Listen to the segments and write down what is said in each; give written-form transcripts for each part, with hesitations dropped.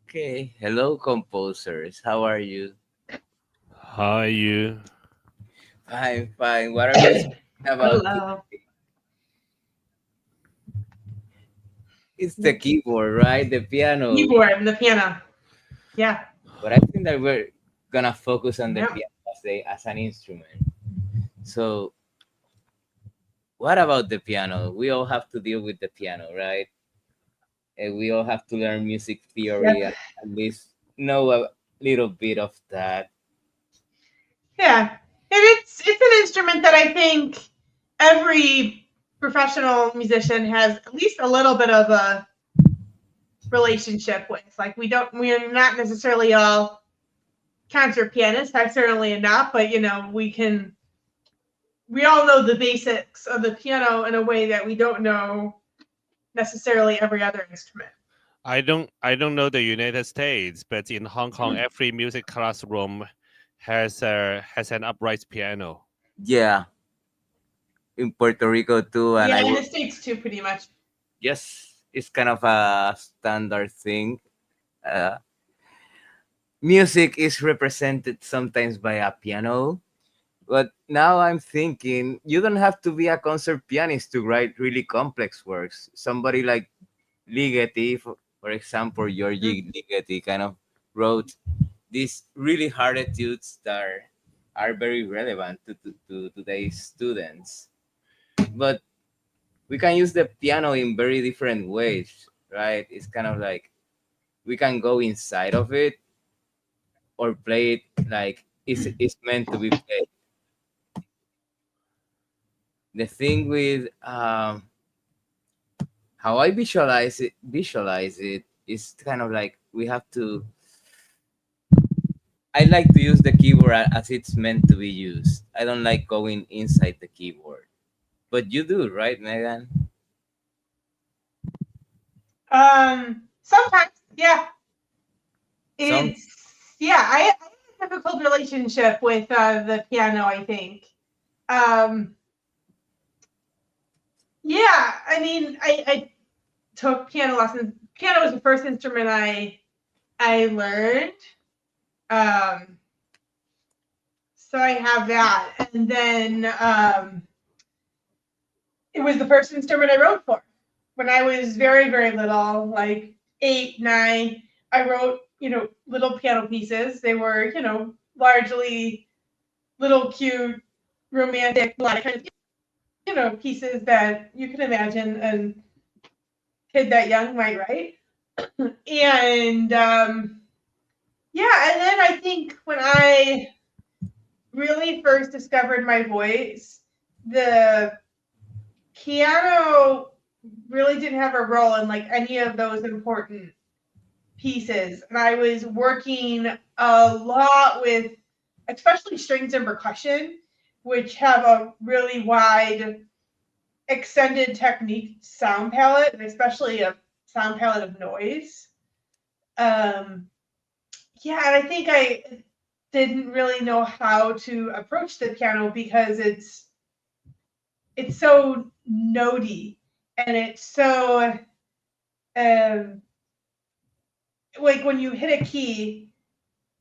Okay, hello composers. How are you? Hi, you. Fine, fine. What are we speaking about Hello. today? It's the keyboard, right? The piano. Keyboard and the piano. Yeah. But I think that we're gonna focus on the Yep. piano as an instrument. So, what about the piano? We all have to deal with the piano, right? And we all have to learn music theory Yep. and at least know a little bit of that. Yeah. And it's an instrument that I think every professional musician has at least a little bit of a relationship with. Like we're not necessarily all concert pianists. I certainly am not, but we all know the basics of the piano in a way that we don't know necessarily every other instrument. I don't know the United States, but in Hong Kong, every music classroom has an upright piano. Yeah, in Puerto Rico too, and Yeah, I in will the States too, pretty much. just it's kind of a standard thing. Uh, Music is represented sometimes by a piano, but now I'm thinking you don't have to be a concert pianist to write really complex works. Somebody like Ligeti, for example, Mm. Georgi Ligeti, kind of wrote these really hard etudes that are very relevant to today's students. But we can use the piano in very different ways, right? It's kind of like we can go inside of it or play it like it's meant to be played. The thing with how I visualize it is kind of like we have to. I like to use the keyboard as it's meant to be used. I don't like going inside the keyboard, but you do, right, Megan? Sometimes, yeah, Some I have a difficult relationship with the piano. I think. Um, yeah, I mean, I took piano lessons. Piano was the first instrument I learned. Um, so I have that, and then it was the first instrument I wrote for. When I was very, very little, like 8, 9, I wrote, little piano pieces. They were, largely little cute, romantic, like kind of, pieces that you can imagine a kid that young might write. And yeah, and then I think when I really first discovered my voice, the piano really didn't have a role in like any of those important pieces. And I was working a lot with, especially strings and percussion, which have a really wide, extended technique sound palette, and especially a sound palette of noise. Um, yeah, and I think I didn't really know how to approach the piano because it's so notey and it's so um, like when you hit a key,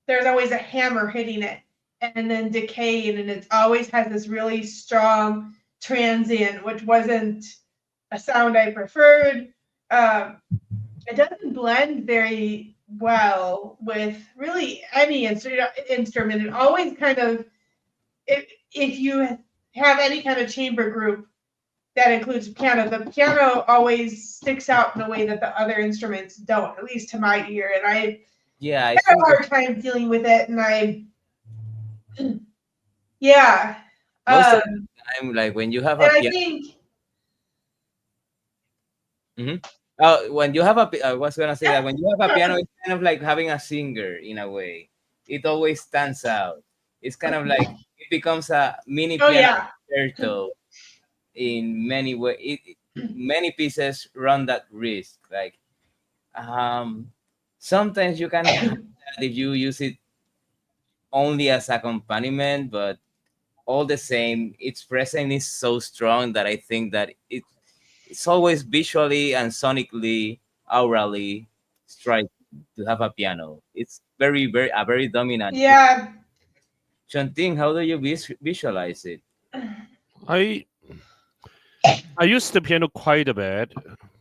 there's always a hammer hitting it and then decaying, and it always has this really strong transient, which wasn't a sound I preferred. Um, it doesn't blend very well with really any instrument. It always kind of, if you have any kind of chamber group that includes piano, the piano always sticks out in a way that the other instruments don't, at least to my ear. And I Yeah, I had a think that hard time dealing with it. And yeah. most of Um, the time, like when you have a and I piano. think, Mhm. When you have I was gonna say that when you have a piano, it's kind of like having a singer in a way. It always stands out. It's kind of like it becomes a mini oh, piano yeah. concerto in many ways. Many pieces run that risk. Like um, sometimes you can have that if you use it only as accompaniment, but all the same, its presence is so strong that I think that it's always visually and sonically, aurally striking. to have a piano. It's very a very dominant. Yeah. Shanting, how do you visualize it? I I use the piano quite a bit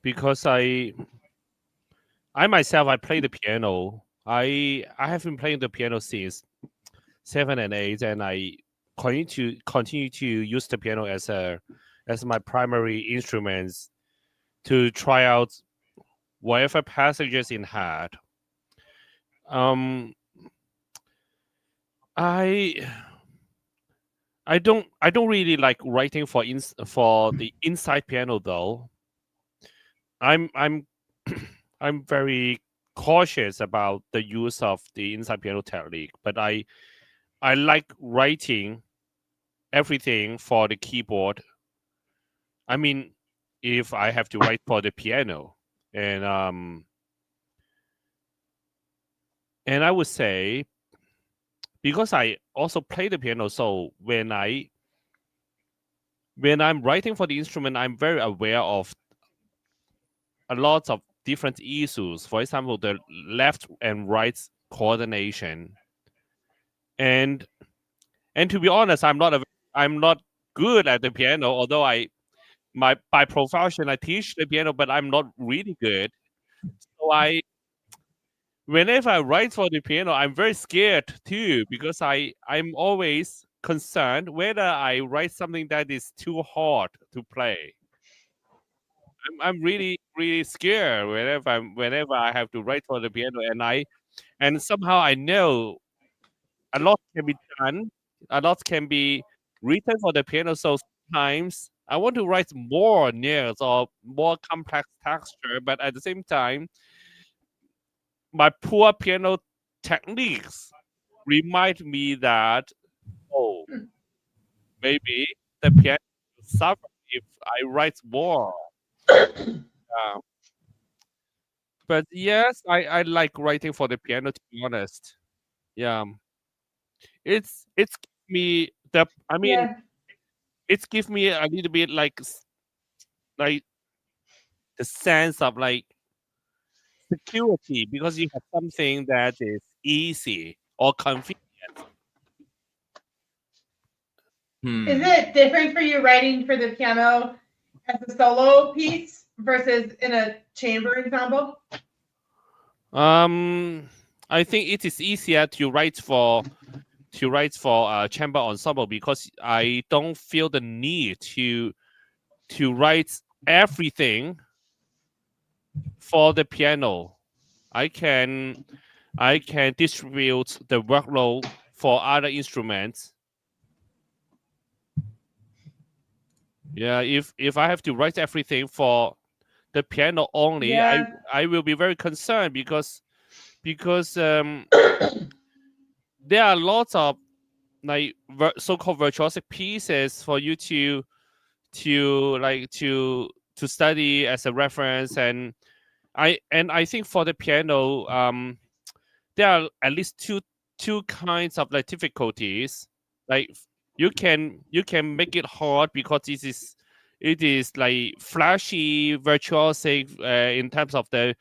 because I myself I play the piano. I have been playing the piano since 7 and 8, and I continue to use the piano as my primary instruments to try out whatever passages in head. Um, I I don't really like writing for the inside piano though. I'm I'm very cautious about the use of the inside piano technique, but I like writing everything for the keyboard. I mean, if I have to write for the piano, and and I would say because I also play the piano, so when I'm writing for the instrument, I'm very aware of a lot of different issues. For example, the left and right coordination, and and to be honest, I'm not good at the piano. Although I my by profession I teach the piano, but I'm not really good. So I whenever I write for the piano, I'm very scared too because I'm always concerned whether I write something that is too hard to play. I'm really scared whenever I have to write for the piano, and somehow I know a lot can be done, a lot can be written for the piano. So sometimes I want to write more nails or more complex texture, but at the same time, my poor piano techniques remind me that oh, maybe the piano will suffer if I write more. Uh, but yes, I like writing for the piano. To be honest, yeah, it's give me the. I mean, Yeah. it's give me a little bit like like the sense of like security because you have something that is easy or convenient. Is Hmm. it different for you writing for the piano as a solo piece versus in a chamber ensemble? Um, I think it is easier to write for chamber ensemble because I don't feel the need to write everything for the piano. I can I can distribute the workload for other instruments. Yeah, if I have to write everything for the piano only, Yeah. I will be very concerned because there are lots of like so-called virtuosic pieces for you to study as a reference, and I think for the piano there are at least two kinds of like difficulties. Like you can make it hard because it is like flashy virtuosic in terms of the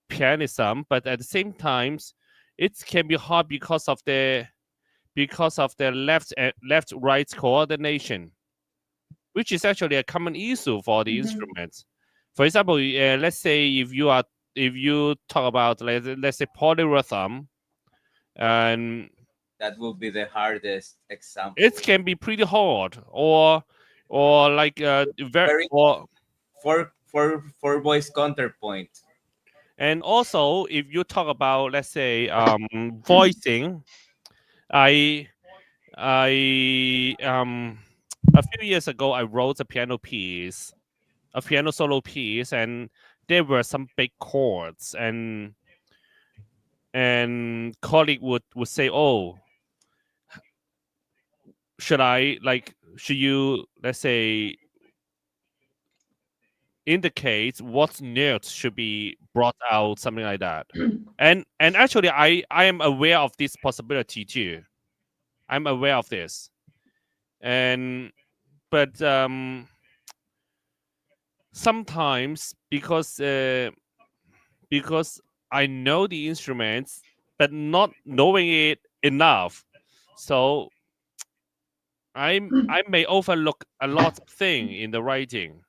pianism, but at the same times it can be hard because of the left right coordination, which is actually a common issue for the Hmm. instruments. For example, let's say if you talk about let's say polyrhythm, and That would be the hardest it example. can be pretty hard, or like very Very or four voice counterpoint. and also if you talk about let's say voicing, I I a few years ago I wrote a piano solo piece, and there were some big chords, and colleague would say, "Oh, should you let's say indicate what notes should be brought out, something like that." And actually, I am aware of this possibility too. I'm aware of this, and but sometimes because I know the instruments, but not knowing it enough. So I may overlook a lot of thing in the writing.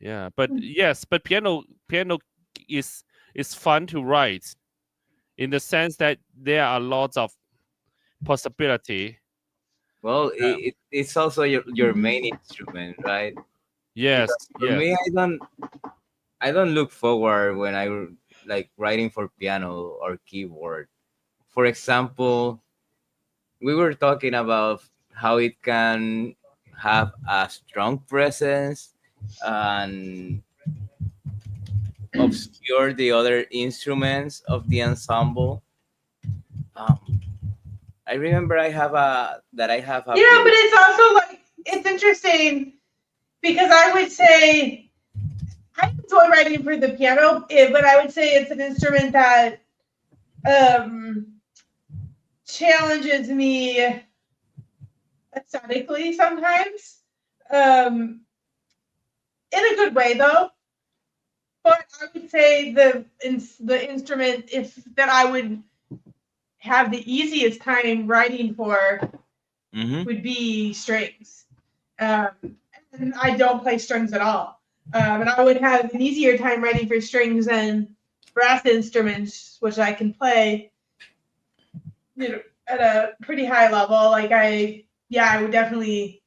Yeah, but yes, but piano is is fun to write in the sense that there are lots of possibility. Well, Yeah. it's also your main instrument, right? Yes, Because for yes. me, I don't look forward when like writing for piano or keyboard. For example, we were talking about how it can have a strong presence and obscure the other instruments of the ensemble. Um, I remember I have a Yeah, but book. it's also like it's interesting because I would say I enjoy writing for the piano, but I would say it's an instrument that um, challenges me aesthetically sometimes. Um, in a good way though. But I would say the instrument if that I would have the easiest time writing for Hmm. would be strings. Um, and I don't play strings at all. And I would have an easier time writing for strings than brass instruments, which I can play, at a pretty high level. Yeah, I would definitely,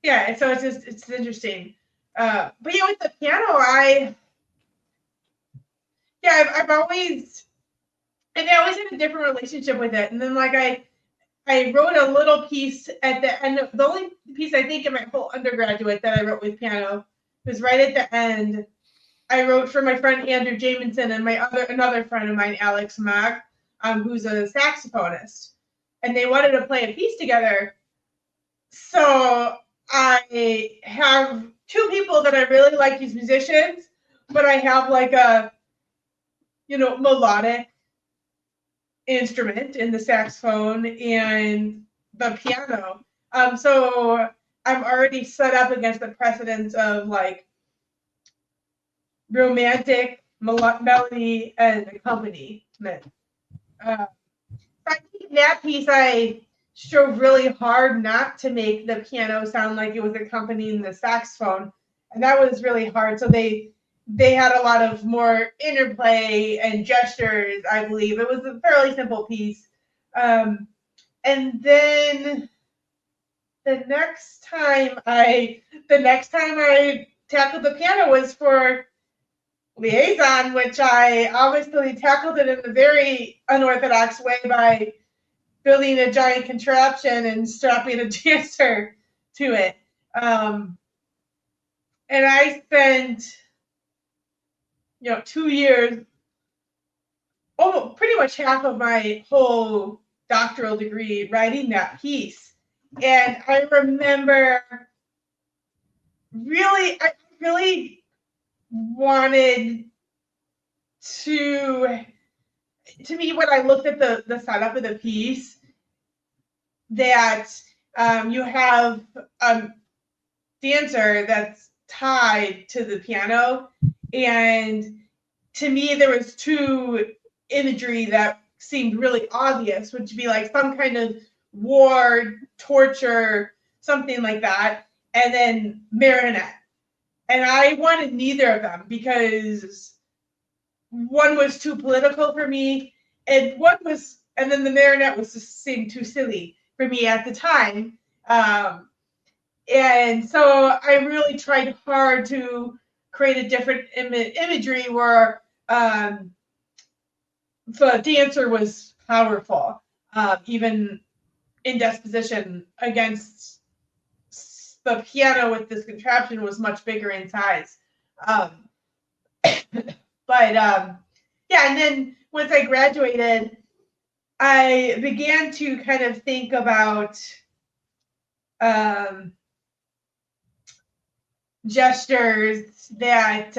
yeah. So it's interesting. But yeah, with the piano, I've always, and I always had a different relationship with it. And then I wrote a little piece at the end of the only piece I think in my whole undergraduate that I wrote with piano was right at the end. I wrote for my friend Andrew Jamison and my another friend of mine, Alex Mack, who's a saxophonist, and they wanted to play a piece together. So I have two people that I really like as musicians, but I have like a melodic instrument in the saxophone and the piano. So I'm already set up against the precedents of like romantic melody and accompaniment. Uh, I think that piece I strove really hard not to make the piano sound like it was accompanying the saxophone, and that was really hard. So they had a lot of more interplay and gestures. I believe it was a fairly simple piece. Um, and then the next time I the next time I tackled the piano was for liaison, which I obviously tackled it in a very unorthodox way by building a giant contraption and strapping a dancer to it. Um, and I spent 2 years, oh, pretty much half of my whole doctoral degree writing that piece. And I remember I really wanted to, to me, when I looked at the setup of the piece, that you have a dancer that's tied to the piano. And to me, there was two imagery that seemed really obvious, which would be like some kind of war, torture, something like that, and then marionette. And I wanted neither of them because one was too political for me, and then the marionette was just seemed too silly for me at the time. And so I really tried hard to create a different imagery where the dancer was powerful, even in disposition against the piano with this contraption was much bigger in size. Um, but yeah, and then once I graduated, I began to kind of think about um, gestures that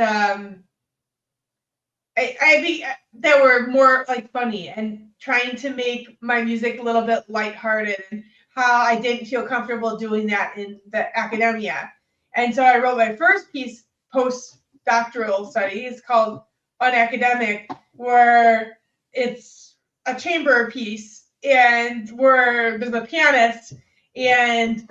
were more like funny and trying to make my music a little bit lighthearted and how I didn't feel comfortable doing that in the academia. And so I wrote my first piece post doctoral study. It's called Unacademic, where it's a chamber piece and where there's a pianist, and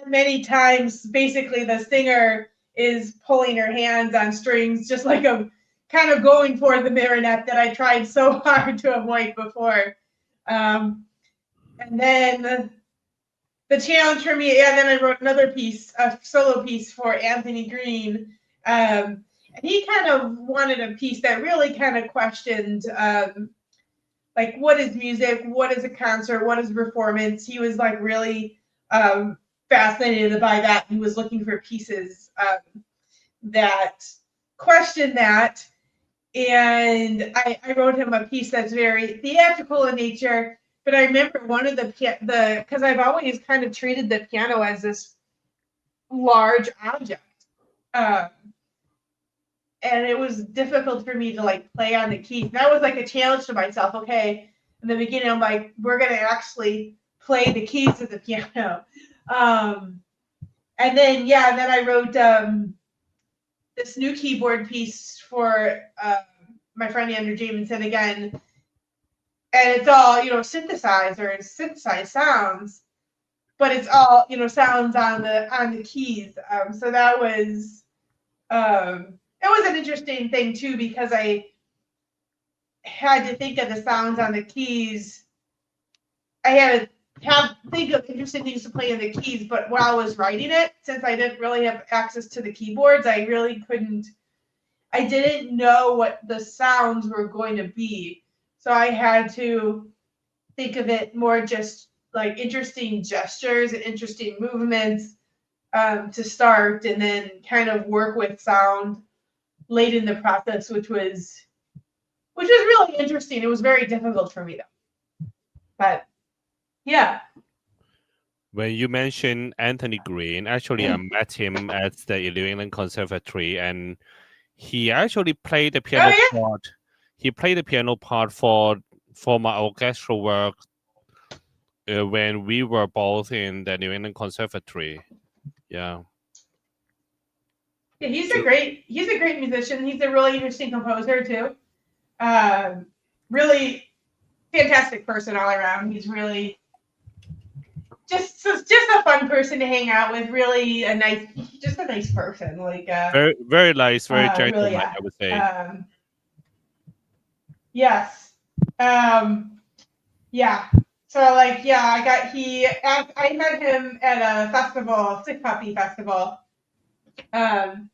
many times basically the singer is pulling her hands on strings, just like a kind of going for the marionette that I tried so hard to avoid before. And then the challenge for me, and then I wrote another piece, a solo piece for Anthony Green. And he kind of wanted a piece that really kind of questioned, like, what is music? What is a concert? What is performance? He was like really fascinated by that. He was looking for pieces that questioned that. And I wrote him a piece that's very theatrical in nature. But I remember one of the because I've always kind of treated the piano as this large object, um, and it was difficult for me to like play on the keys. That was like a challenge to myself. Okay, in the beginning, I'm like, we're gonna actually play the keys of the piano, and then then I wrote this new keyboard piece for my friend Andrew Jamieson again. And it's all, synthesized sounds, but it's all, sounds on the keys. So that was it was an interesting thing too, because I had to think of the sounds on the keys. I had to think of interesting things to play in the keys, but while I was writing it, since I didn't really have access to the keyboards, I didn't know what the sounds were going to be. So I had to think of it more just like interesting gestures and interesting movements to start, and then kind of work with sound late in the process, which was really interesting. It was very difficult for me though. But yeah. When you mentioned Anthony Green, actually, I met him at the New England Conservatory, and he actually played the piano Oh yeah. part. He played the piano part for my orchestral work when we were both in the New England Conservatory. Yeah. Yeah, he's a So great musician. He's a really interesting composer too. Really fantastic person all around. He's really just a fun person to hang out with. Really a nice person. Like Very, very nice, very really, gentleman, yeah. I would say. Yes. Yeah. So like, I met him at a festival, Sick Puppy Festival. And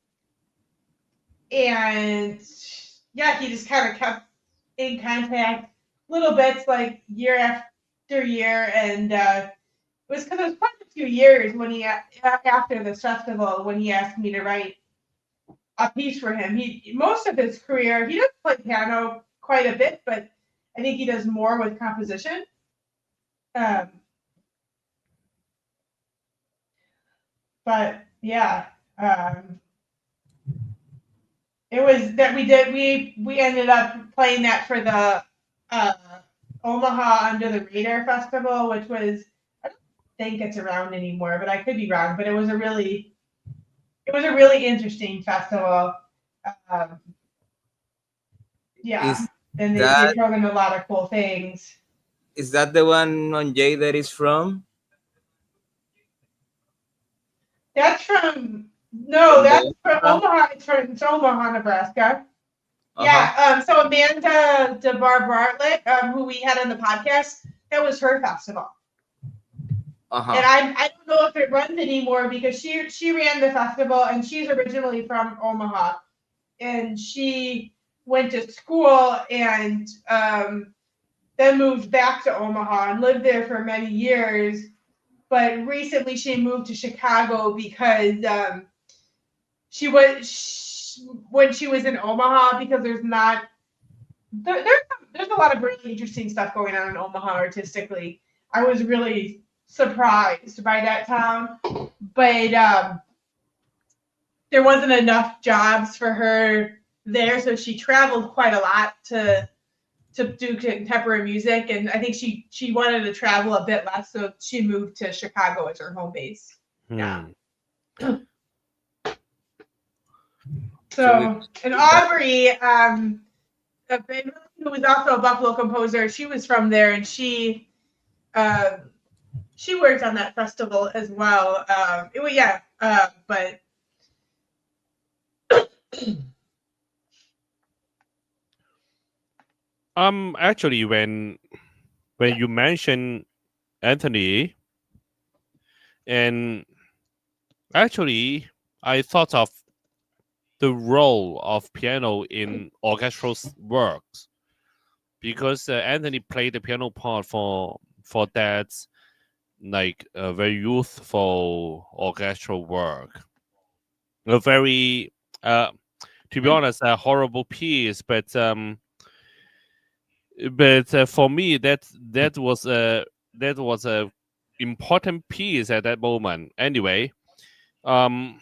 yeah, he just kind of kept in contact little bits, like year after year. And it was because it was quite a few years when after this festival, when he asked me to write a piece for him. Most of his career, he does play piano quite a bit, but I think he does more with composition. Um, but yeah, it was that we ended up playing that for the uh, Omaha Under the Radar Festival, which was, I don't think it's around anymore, but I could be wrong. But it was a really interesting festival. Um, yeah, is and they that throw in a lot of cool things. the one on Jay that is from That's that's the from Omaha? Omaha. It's Omaha, Nebraska. Uh huh. Yeah. So Amanda DeBar Bartlett, who we had on the podcast, that was her festival. Uh And huh. I don't know if it runs anymore, because she ran the festival, and she's originally from Omaha, and she went to school and then moved back to Omaha and lived there for many years. But recently she moved to Chicago because when she was in Omaha, because there's a lot of really interesting stuff going on in Omaha artistically. I was really surprised by that town, but there wasn't enough jobs for her there, so she traveled quite a lot to do contemporary music, and I think she wanted to travel a bit less, so she moved to Chicago as her home base. Yeah. Hmm. Should we So, and proceed that? Aubrey, who was also a Buffalo composer, she was from there, and uh, she worked on that festival as well. Yeah, but Actually, when you mention Anthony, and actually, I thought of the role of piano in orchestral works because Anthony played the piano part for that like a very youthful orchestral work, a very uh, to be honest, a horrible piece, but for me that was a important piece at that moment. Anyway, um,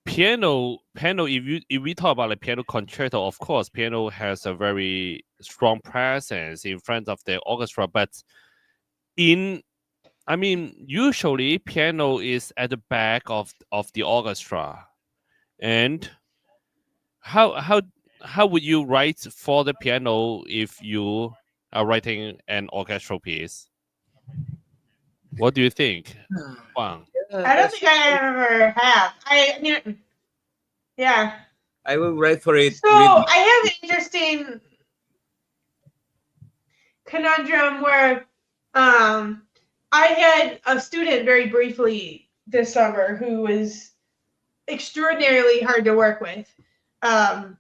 piano. If we talk about a piano concerto, of course, piano has a very strong presence in front of the orchestra. But in I mean, usually piano is at the back of the orchestra. And how how would you write for the piano if you are writing an orchestral piece? What do you think, Wang? Yeah, I don't that's think I ever have. I mean, yeah. I will write for it So rhythmic. I have an interesting conundrum where I had a student very briefly this summer who was extraordinarily hard to work with. Um,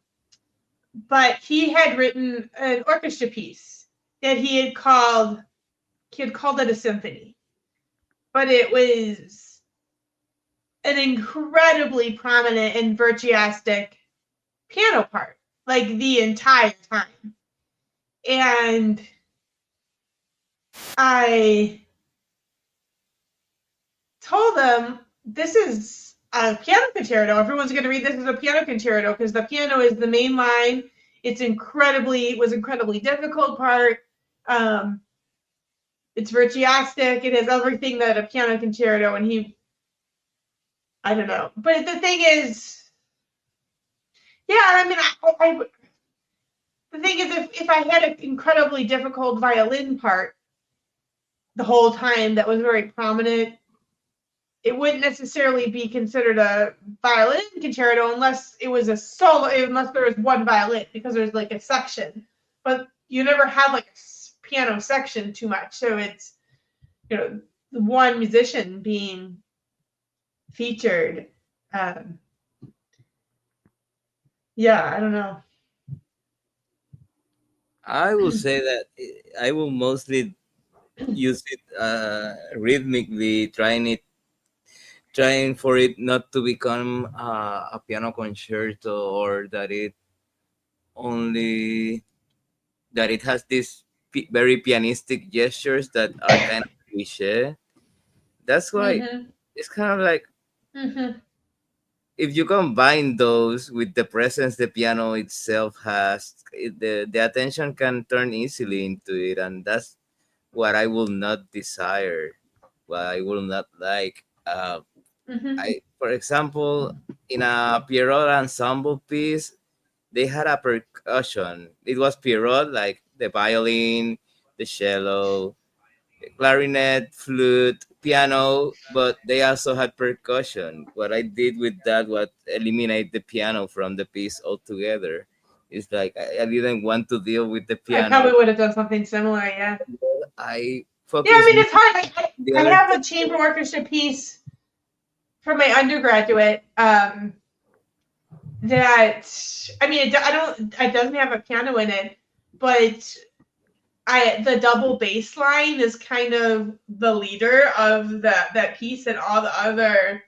but he had written an orchestra piece that he had called it a symphony. But it was an incredibly prominent and virtuosic piano part, like the entire time. And I told them this is a piano concerto. Everyone's going to read this as a piano concerto because the piano is the main line. It was incredibly difficult part. Um, it's virtuosic. It has everything that a piano concerto. And I don't know. But the thing is, yeah. I mean, the thing is, if I had an incredibly difficult violin part the whole time that was very prominent, it wouldn't necessarily be considered a violin concerto unless it was a solo, unless there was one violin, because there's like a section. But you never have like a piano section too much. So it's, the one musician being featured. Um, yeah, I don't know. I will say that I will mostly use it rhythmically, trying for it not to become a piano concerto, or only that it has these very pianistic gestures that are kind of cliche. That's why Mm-hmm. it's kind of like, Mm-hmm. if you combine those with the presence the piano itself has, the attention can turn easily into it, and that's what I will not desire, what I will not like. Mm-hmm. For example, in a Pierrot ensemble piece, they had a percussion. It was Pierrot, like the violin, the cello, clarinet, flute, piano, but they also had percussion. What I did with that was eliminate the piano from the piece altogether. It's like I didn't want to deal with the I piano. probably would have done something similar. Yeah. I Yeah, I focus mean, more it's hard. on the I other have thing. a chamber orchestra piece for my undergraduate. That I mean, I don't. It doesn't have a piano in it, but the double bass line is kind of the leader of that piece, and all the other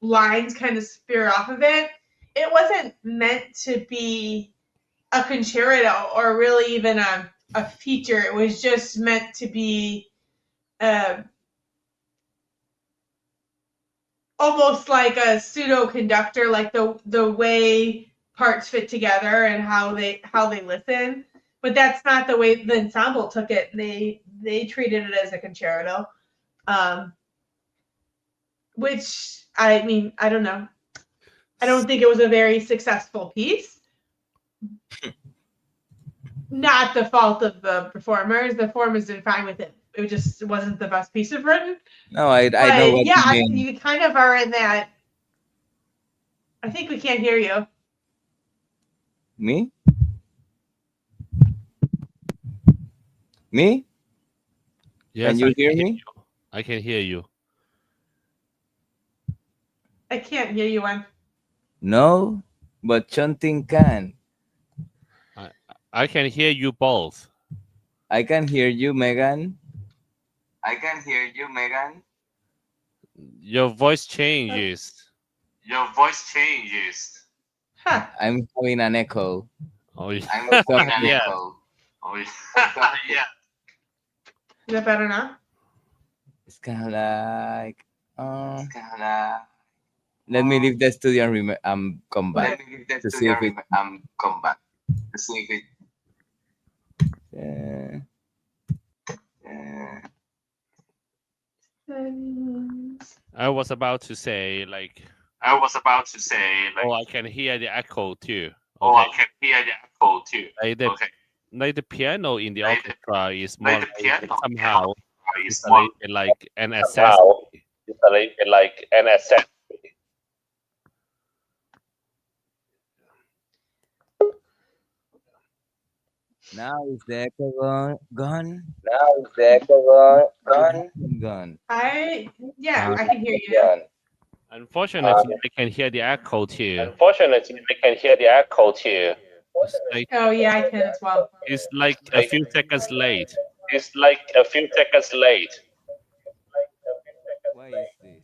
lines kind of spear off of it. It wasn't meant to be a concerto or really even a feature. It was just meant to be uh, almost like a pseudo conductor, like the way parts fit together and how they listen. But that's not the way the ensemble took it. They treated it as a concerto, um, which I mean I don't know. I don't think it was a very successful piece. Not the fault of the performers. The performers did fine with it. It just wasn't the best piece of written. No, I know But what you yeah, mean. you kind of are in that. I think we can't hear you. Me? Me? Can Yes, I you can hear hear me? you. I can hear you. I can't hear you. One. No, but Chunting can. I I can hear you both. I can hear you, Megan. I can hear you, Megan. Your voice Uh, changes. Your voice changes. huh. I'm having an echo. Oh I'm yeah, having an yeah. echo. Oh, yeah. Is that better now? It's kind of like, It's uh, kind of. let me leave the studio and come back Let me leave the to see studio if it. and come back to see if it. Uh, Uh, I was about to say like, I was about to say, oh, like, I can hear the echo too. oh, I Okay, can hear the echo too. like the Okay. like the piano in the Like the, orchestra is more like the like piano somehow is more installed like an somehow accessory. installed like an asset. now is the echo gone? Now is the echo It gone? hasn't gone. Yeah, Uh, I can hear you now. Gone. Unfortunately, I can hear the echo too. Unfortunately, I can hear the echo too. Oh yeah, I can as well. It's like a Like, few seconds late. it's like a few seconds late. Why is this?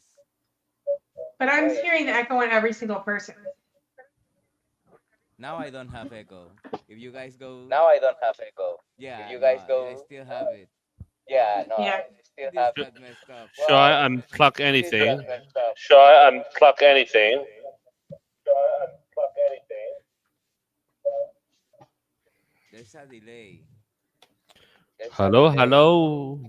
But I'm hearing the echo in every single person. Now I don't have echo. If you guys go, Now I don't have echo. If yeah, you no, guys I go, still have it. yeah, no, Yeah. I still This have Should, it. got messed up. should Well, I unplug this got anything? messed up. Should I unplug anything? Should I unplug anything? There's a delay. There's a Hello, delay. hello.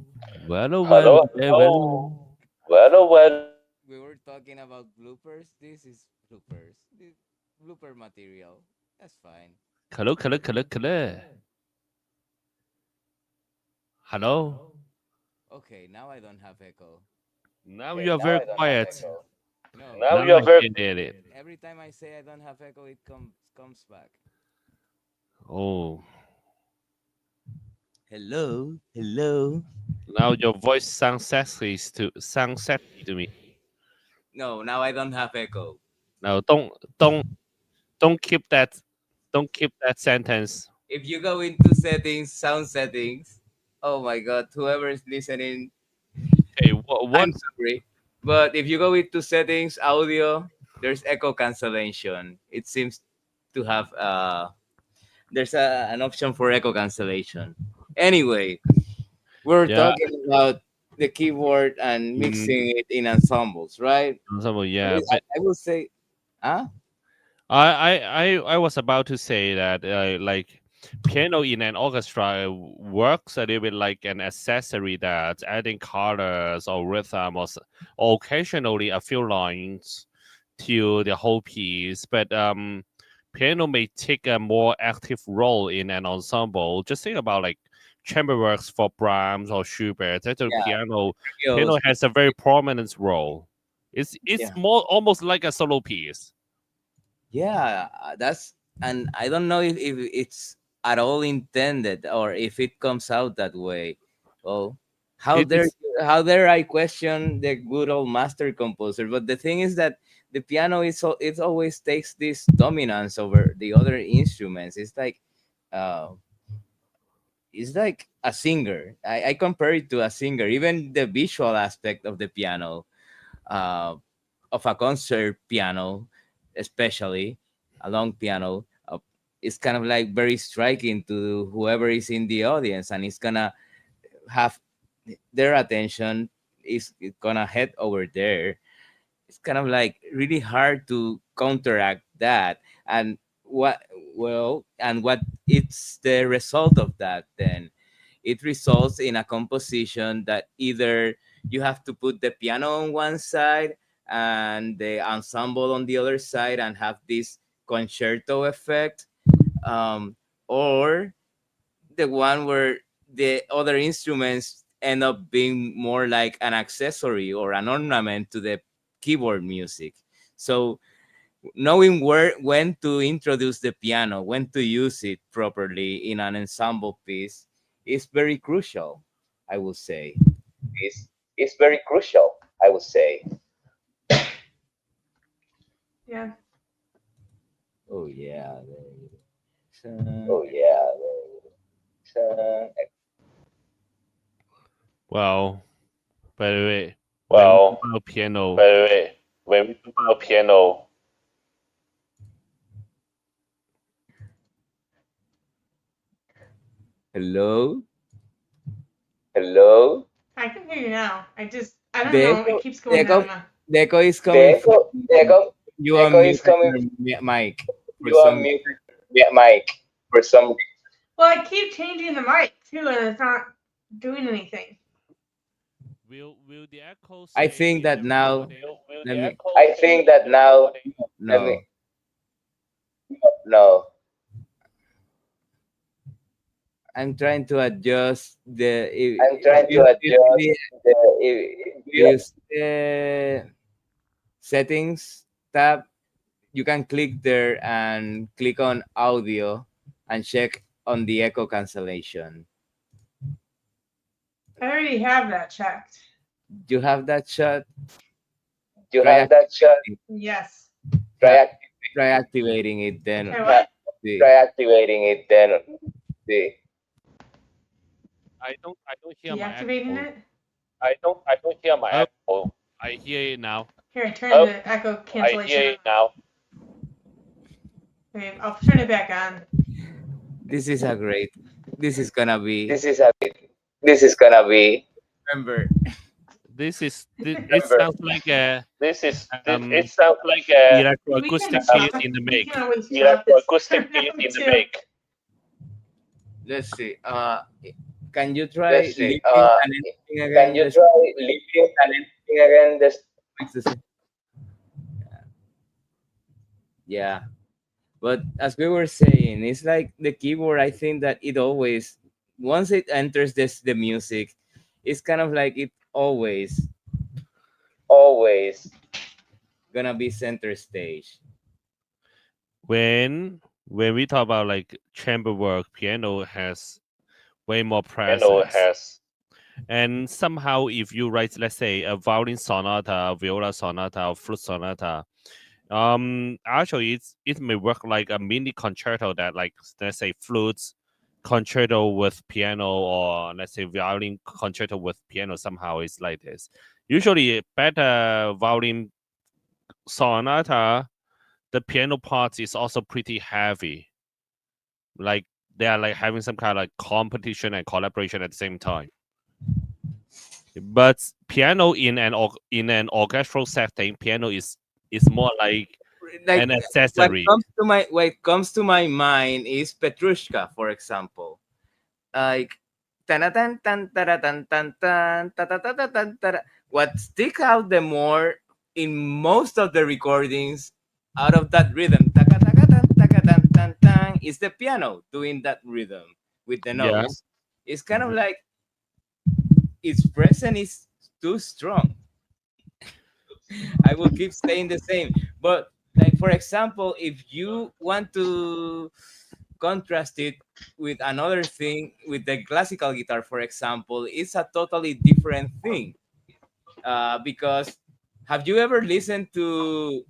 Well, Hello, yeah, well. hello. Well, oh, well. We were talking about bloopers. This is bloopers. This blooper material. That's fine. Hello, hello, hello, hello. Hello. Okay, now I don't have echo. Now Okay, you are now very I don't have quiet. echo. No, Now Now you're I very. can hear it. every time I say I don't have echo, it comes back. Oh, Hello, hello. now your voice sounds sexy to me. No, now I don't have echo. Now don't don't keep that don't keep that sentence. If you go into settings, sound settings, oh my god, whoever is listening, Okay, what I'm sorry. But if you go into settings, audio, there's echo cancellation. It seems to have there's an option for echo cancellation. Anyway, we're yeah, talking about the keyboard and mm, mixing it in ensembles, right? yeah, but I will say, huh? I was about to say that like piano in an orchestra works a little bit like an accessory that adding colors or rhythm or occasionally a few lines to the whole piece. But piano may take a more active role in an ensemble. Just think about like chamber works for Brahms or Schubert. That the Yeah, piano videos. has a very prominent role. It's Yeah, more almost like a solo piece. yeah, that's, and I don't know if it's at all intended or if it comes out that way. Well, how It, dare it's how dare I question the good old master composer? But the thing is that the piano it always takes this dominance over the other instruments. Uh, it's like a singer. I compare it to a singer. Even the visual aspect of the piano, uh, of a concert piano, especially a long piano, it's kind of like very striking to whoever is in the audience, and it's gonna have their attention is gonna head over there. It's kind of like really hard to counteract that. And what and what it's the result of that, then it results in a composition that either you have to put the piano on one side and the ensemble on the other side and have this concerto effect, um, or the one where the other instruments end up being more like an accessory or an ornament to the keyboard music. So knowing where when to introduce the piano, when to use it properly in an ensemble piece is very crucial, I would say. Is very crucial, I would say. Yeah. Oh yeah. Oh yeah. Uh, Well, by the way, when we talk Well, about piano, by the way, when we talk about piano, Hello? hello. I can hear you now. I don't The know. It echo, keeps the going out echo, and out. the echo is The coming from echo, the echo, you the echo is unmuted coming. your mic for You are some. muted your mic for some. Well, I keep changing the mic too, and it's not doing anything. will the echo I stay think in that the now, recording? will let the me, echo I think that now. Let me. no, No. I'm trying to adjust I'm trying to adjust the. if you see the settings tab, you can click there and click on audio and check on the echo cancellation. I already have that checked. You have that shot. You Try have that shot. activating, Yes. Try, ha- act- try activating it. Then Okay, what? see. try activating it. Then see. I don't hear my Deactivating echo. it? I don't hear my Oh, echo. I hear it now. Here, I turned Oh, the echo I cancellation hear on. it now. Okay, I'll turn it back on. This is a great. This is gonna be. This is a. This is gonna be. Remember, It sounds like a It um sounds like a We can electroacoustic piece stop in it. the We can make. always stop this for electroacoustic now piece in the too. make. let's see. Can you try Let's see. lifting and lifting Can again? you This try lifting and lifting again? This. makes the same. Yeah, but as we were saying, it's like the keyboard. I think that it always, once it enters the music, it's kind of like it always Always. gonna be center stage. When we talk about like chamber work, piano has way more Piano presence. has And somehow, if you write, let's say, a violin sonata, viola sonata, or flute sonata, actually, it may work like a mini concerto that, like, let's say, flutes concerto with piano, or let's say violin concerto with piano. Somehow, it's like this. Usually, better violin sonata, the piano part is also pretty heavy. Like they are like having some kind of like competition and collaboration at the same time. But piano in an orchestral setting, piano is more like Like an accessory. what comes to my mind is Petrushka, for example. Like tan tan tan tan tan tan tan ta ta ta ta tan ta. What stick out the more in most of the recordings out of that rhythm taka taka tan taka tan tan tan is the piano doing that rhythm with the Yeah. notes. It's kind of Mhm. like its presence is too strong. I will keep saying the same. But like for example, if you want to contrast it with another thing, with the classical guitar, for example, it's a totally different thing. Because have you ever listened to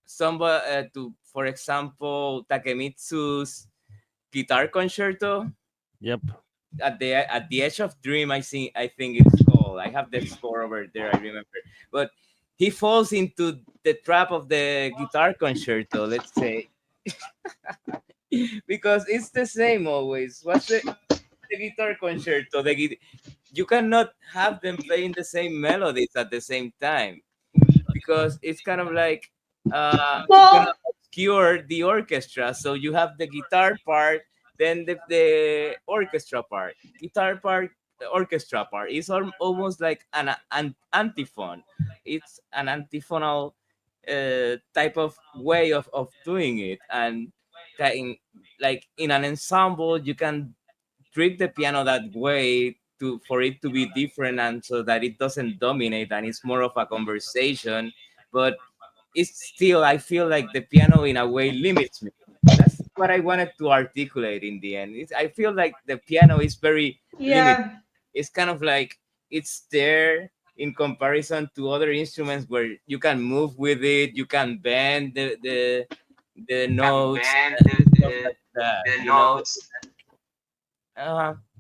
somebody to, for example, Takemitsu's guitar concerto Yep. at the edge of dream? I think it's called. I have the score over there. I remember, but he falls into the trap of the guitar concerto. Let's say because it's the same always. What's the guitar concerto? You cannot have them playing the same melodies at the same time because it's kind of like it's gonna Well, obscure the orchestra. So you have the guitar part, then the orchestra part, guitar part, the orchestra part. It's almost like an antiphon. it's an antiphonal type of way of doing it, and that in, like in an ensemble you can treat the piano that way to for it to be different, and so that it doesn't dominate and it's more of a conversation. But it's still, I feel like the piano in a way limits me. That's what I wanted to articulate in the end. I feel like the piano is very limited. Yeah. It's kind of like it's there in comparison to other instruments where you can move with it, you can bend the notes, stuff like that. You know,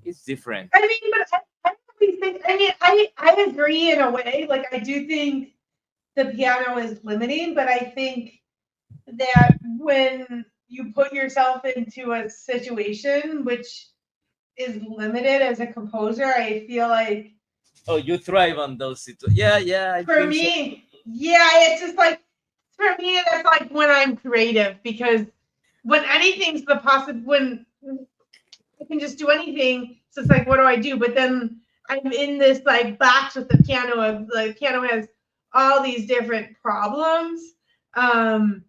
it's different. I mean, but I always think, I mean, I agree in a way. Like, I do think the piano is limiting, but I think that when you put yourself into a situation which is limited as a composer, I feel like Oh, you thrive on those situations. Yeah, yeah, I for think so. me, yeah, it's just like for me that's like when I'm creative because when anything's the possible when I can just do anything, so it's like what do I do? But then I'm in this like box with the piano of the piano has all these different problems um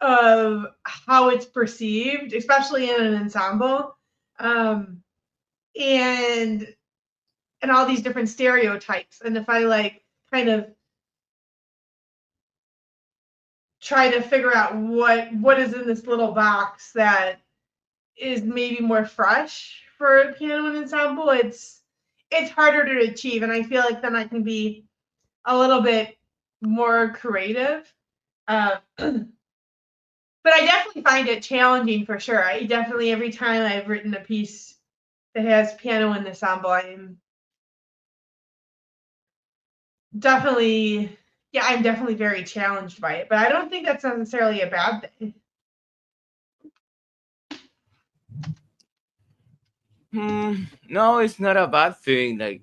of how it's perceived, especially in an ensemble. Um and and all these different stereotypes. And if I like kind of try to figure out what is in this little box that is maybe more fresh for a piano and ensemble, it's harder to achieve. And I feel like then I can be a little bit more creative. But I definitely find it challenging for sure. I definitely every time I've written a piece that has piano and ensemble, definitely I'm definitely very challenged by it. But I don't think that's necessarily a bad thing. No, it's not a bad thing. Like,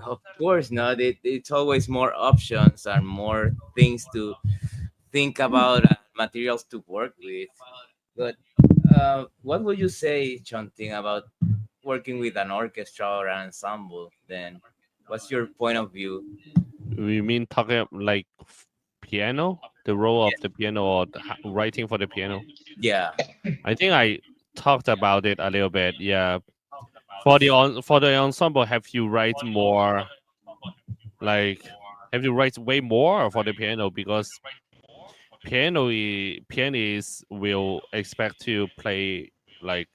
of course not. It's always more options and more things to think about and materials to work with. But what would you say, Chonting, about working with an orchestra or an ensemble? Then, what's your point of view? We mean talking like piano, the role of the piano or writing for the piano. Yeah, I think I talked about it a little bit. Yeah, for the ensemble, have you write more like have you write way more for the piano because pianists will expect to play like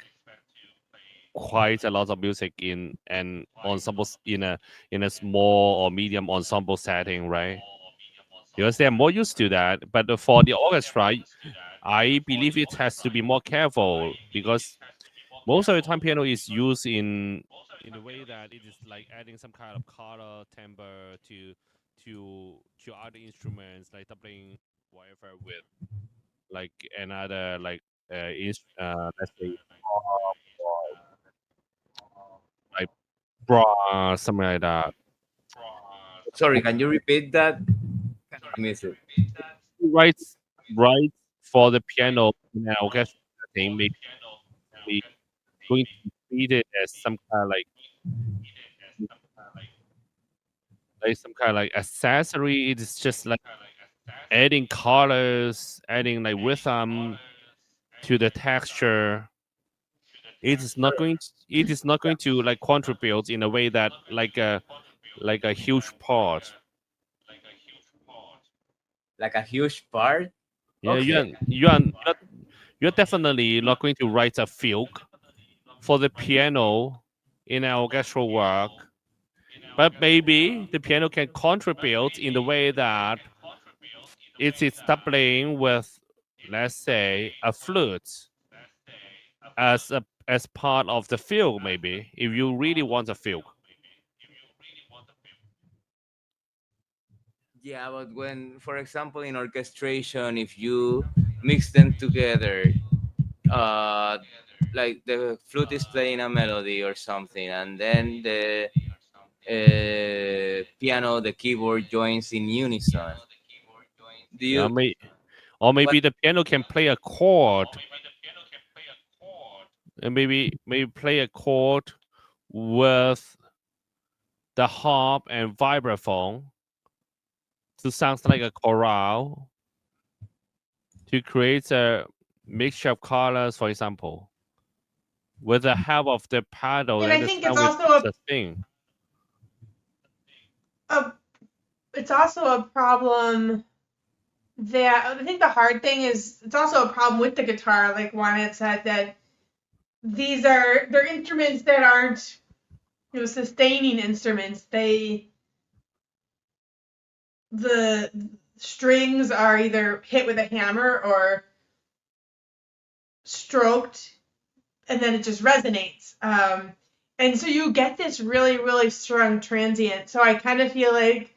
quite a lot of music in an ensemble in a small or medium ensemble setting, right? Because they are more used to that. But for the orchestra, I believe it has to be more careful because most of the time piano is used in a way that it is like adding some kind of color, timbre to other instruments like doubling whatever with like another like let's say or like brass something like that. sorry, can you repeat that? Kind of miss it. Writes writes for the piano in an orchestra thing maybe going to treat it as some kind of like some kind of like accessory. It is just like adding colors, adding like rhythm to the texture. It is not going to like contribute in a way that like a huge part. Like a huge part? Yeah, Okay. you're definitely not going to write a fugue for the piano in an orchestral work, but maybe the piano can contribute in the way that it is doubling with, let's say, a flute as part of the fugue. Maybe if you really want a fugue. Yeah, but when, for example, in orchestration, if you mix them together, uh, like the flute is playing a melody or something, and then the piano, the keyboard joins in unison. Do Yeah, you or what? maybe the piano can play a chord, and maybe play a chord with the harp and vibraphone, to sound like a chorale, to create a mixture of colors, for example. With the help of the paddle, And then I the think sound will sustain. it's also a problem that I think the hard thing is it's also a problem with the guitar, like Juan had said, that they're instruments that aren't sustaining instruments. The strings are either hit with a hammer or stroked, and then it just resonates. And so you get this really, really strong transient. So I kind of feel like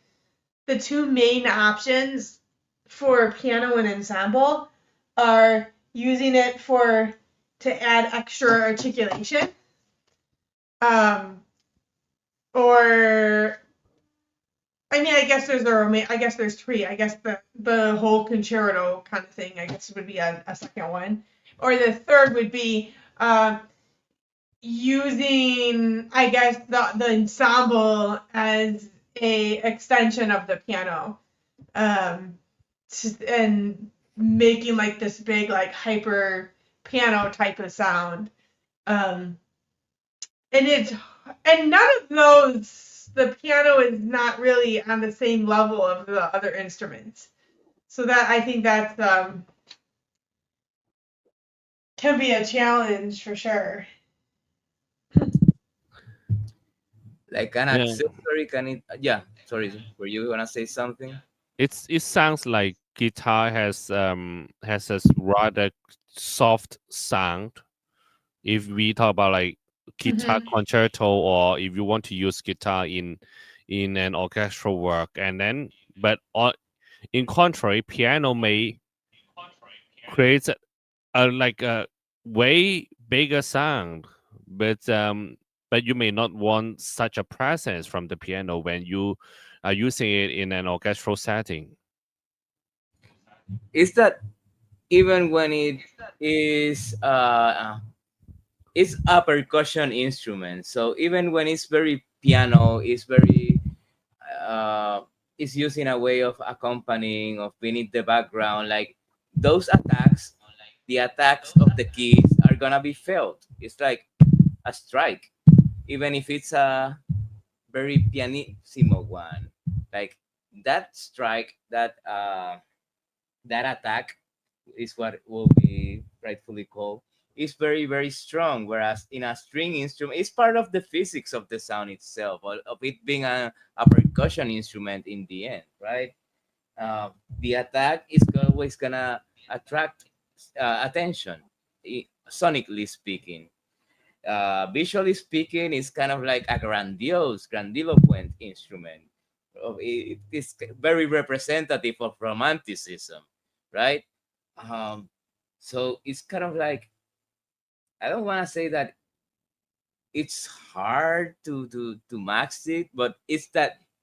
the two main options for piano and ensemble are using it to add extra articulation, or I mean, I guess there's three. I guess the whole concerto kind of thing, I guess, would be a second one. Or the third would be using, I guess, the ensemble as a extension of the piano, and making like this big like hyper piano type of sound. And none of those, the piano is not really on the same level of the other instruments. So that I think that's can be a challenge for sure. Like an Yeah. accessory, can it? Yeah, sorry, were you gonna say something? It sounds like guitar has a rather soft sound. If we talk about like guitar concerto, or if you want to use guitar in an orchestral work, and then in contrary, piano may create like a way bigger sound, but you may not want such a presence from the piano when you are using it in an orchestral setting. Is that even when it is it's a percussion instrument, so even when it's very piano, it's very it's using a way of accompanying, of being in the background, like those attacks, the attacks of the keys are gonna be felt. It's like a strike, even if it's a very pianissimo one, like that strike, that attack is what will be rightfully called, is very, very strong, whereas in a string instrument it's part of the physics of the sound itself, of it being a percussion instrument in the end, right? The attack is always gonna attract attention, sonically speaking. Visually speaking, it's kind of like a grandiloquent instrument. It is very representative of romanticism, right? Um, so it's kind of like, I don't want to say that it's hard to max it, but it's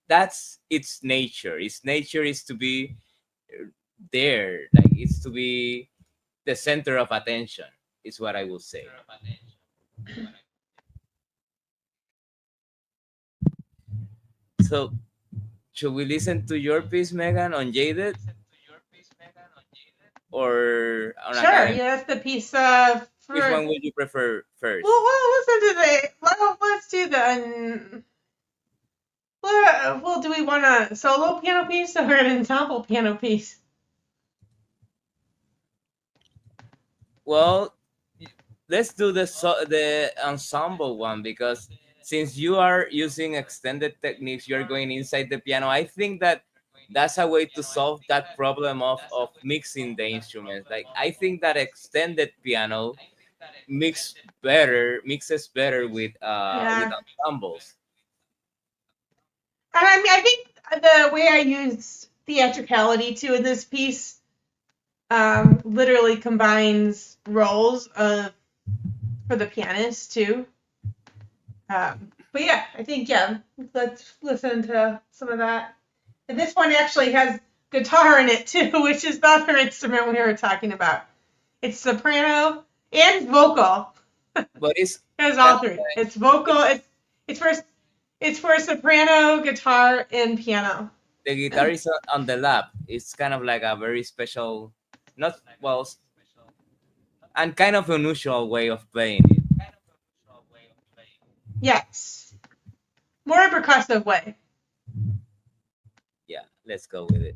that's its nature. Its nature is to be there, like it's to be the center of attention. Is what I will say. So should we listen to your piece, Megan, on Jaded, or on Sure, Academy? yeah, that's the piece Which for. one would you prefer first? We'll listen to let's do the. Well, do we want a solo piano piece or an ensemble piano piece? Well, let's do the ensemble one, because since you are using extended techniques, you're going inside the piano. I think that that's a way to solve that problem of mixing the instruments. Like I think that extended piano mixes better with Yeah. ensembles. And I mean, I think the way I use theatricality too in this piece literally combines roles for the pianist too. But yeah, I think, yeah, let's listen to some of that. And this one actually has guitar in it too, which is the other instrument we were talking about. It's soprano and vocal. But it's It's kind all of three. like, It's vocal. It's for soprano, guitar, and piano. the guitar is on the lap. It's kind of like a very special, not well, and kind of unusual way of playing it. Yes. More a percussive way. Yeah, let's go with it.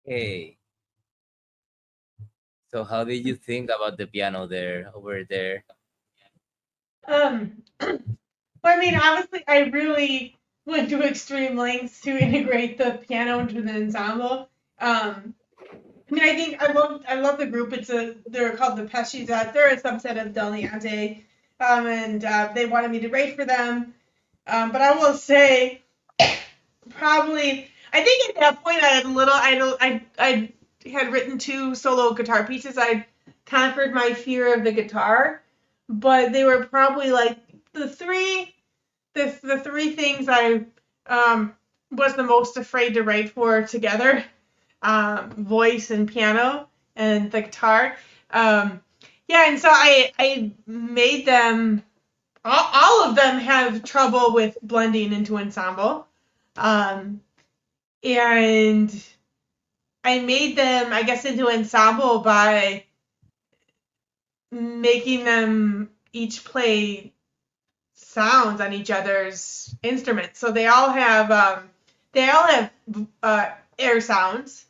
Hey, so how did you think about the piano there, over there? Well, I mean, obviously, I really went to extreme lengths to integrate the piano into the ensemble. I mean, I think I love the group. They're called the Pescizat. They're a subset of Del Niente, and they wanted me to write for them. But I will say, probably, I think at that point I had a little, I had written 2 solo guitar pieces. I'd conquered my fear of the guitar, but they were probably like the three the three things I was the most afraid to write for together: voice and piano and the guitar. Um, yeah, and so I made them. All of them have trouble with blending into ensemble, um, and I made them, I guess, into ensemble by making them each play sounds on each other's instruments. So they all have air sounds.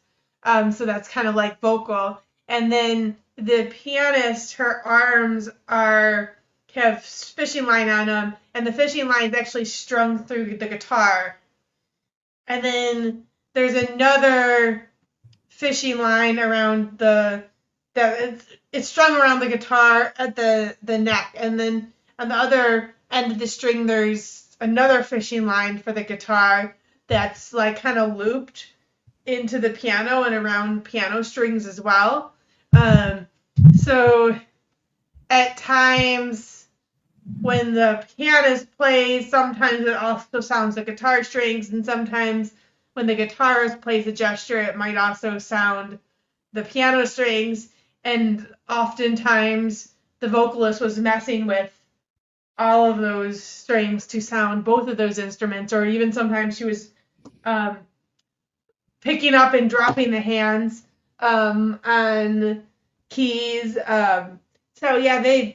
So that's kind of like vocal. And then the pianist, her arms have fishing line on them, and the fishing line is actually strung through the guitar. And then there's another fishing line around it's strung around the guitar at the neck, and then on the other end of the string there's another fishing line for the guitar that's like kind of looped into the piano and around piano strings as well. So at times when the pianist plays, sometimes it also sounds like guitar strings, and sometimes when the guitarist plays a gesture, it might also sound the piano strings, and oftentimes the vocalist was messing with all of those strings to sound both of those instruments, or even sometimes she was um, picking up and dropping the hands on keys. So yeah,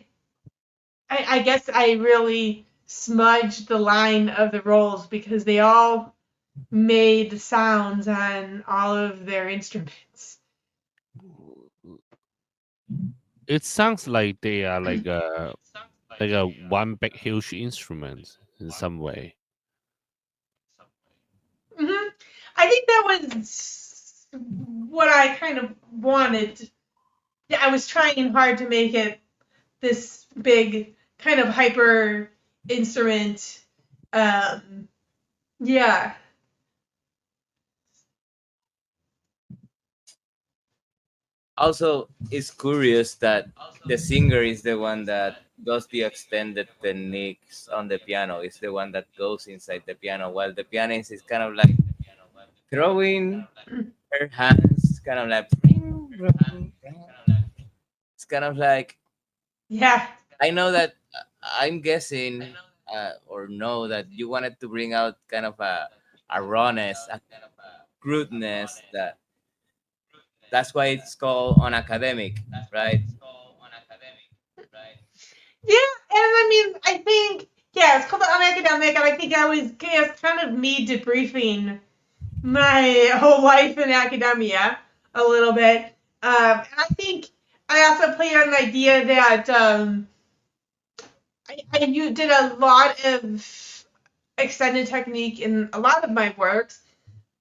I guess I really smudged the line of the rolls because they all made sounds on all of their instruments. It sounds like they are like a one big huge instrument in some way. Hmm. I think that was what I kind of wanted. Yeah, I was trying hard to make it this big kind of hyper instrument. Um, yeah. Also, it's curious that the singer is the one that does the extended techniques on the piano. It's the one that goes inside the piano, while the pianist is kind of like throwing her hands, kind of like. It's kind of like, Yeah. I know that, I'm guessing, or know that you wanted to bring out kind of a rawness, a crudeness, that's why it's called unacademic, right? Yeah, and I mean, I think, yeah, it's called unacademic, and I think it's kind of me debriefing my whole life in academia a little bit. And I think I also played on an idea that you did a lot of extended technique in a lot of my works,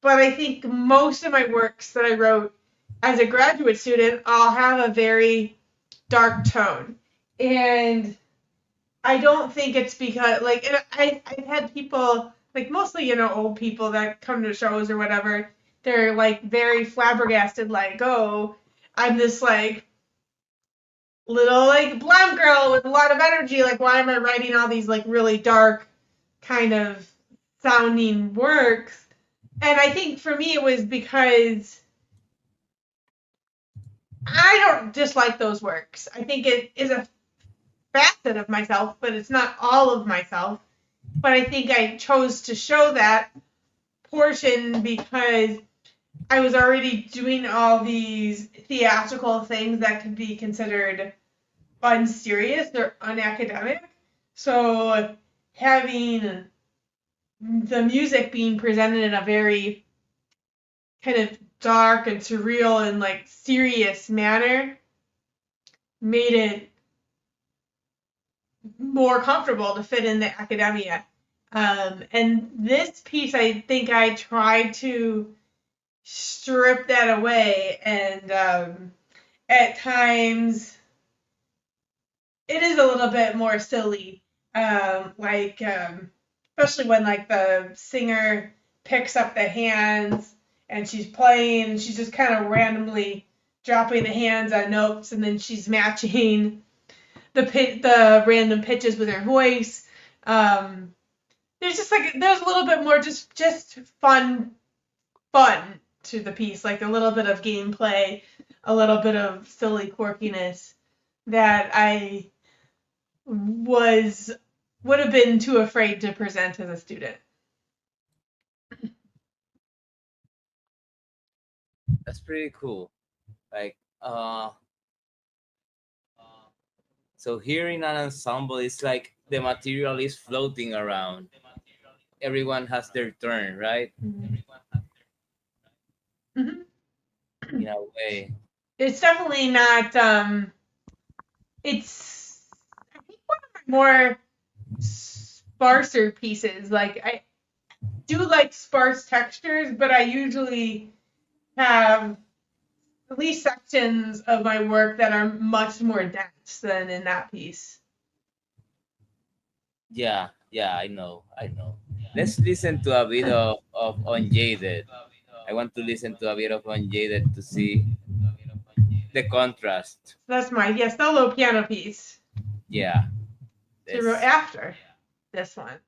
but I think most of my works that I wrote as a graduate student all have a very dark tone. And I don't think it's because like I've had people like mostly old people that come to shows or whatever. They're like very flabbergasted, like, oh, I'm this like little like blonde girl with a lot of energy. Like, why am I writing all these like really dark kind of sounding works? And I think for me it was because I don't dislike those works. I think it is a facet of myself, but it's not all of myself. But I think I chose to show that portion because I was already doing all these theatrical things that could be considered unserious or unacademic. So having the music being presented in a very kind of dark and surreal and like serious manner made it more comfortable to fit in the academia. And this piece, I think I tried to strip that away, and at times it is a little bit more silly, especially when like the singer picks up the hands and she's playing, and she's just kind of randomly dropping the hands on notes, and then she's matching the random pitches with her voice. There's just like there's a little bit more just fun to the piece, like a little bit of gameplay, a little bit of silly quirkiness that I would have been too afraid to present as a student. That's pretty cool. Like, so here in an ensemble, it's like the material is floating around. Everyone has their turn, right? Mm-hmm. In a way. It's definitely not. It's I think one of my more sparser pieces. Like I do like sparse textures, but I usually have at least sections of my work that are much more dense than in that piece. Yeah, yeah, I know. Let's listen to a bit of Unjaded. I want to listen to a bit of Unjaded to see the contrast. That's my solo piano piece. Yeah, So I wrote this. after this one.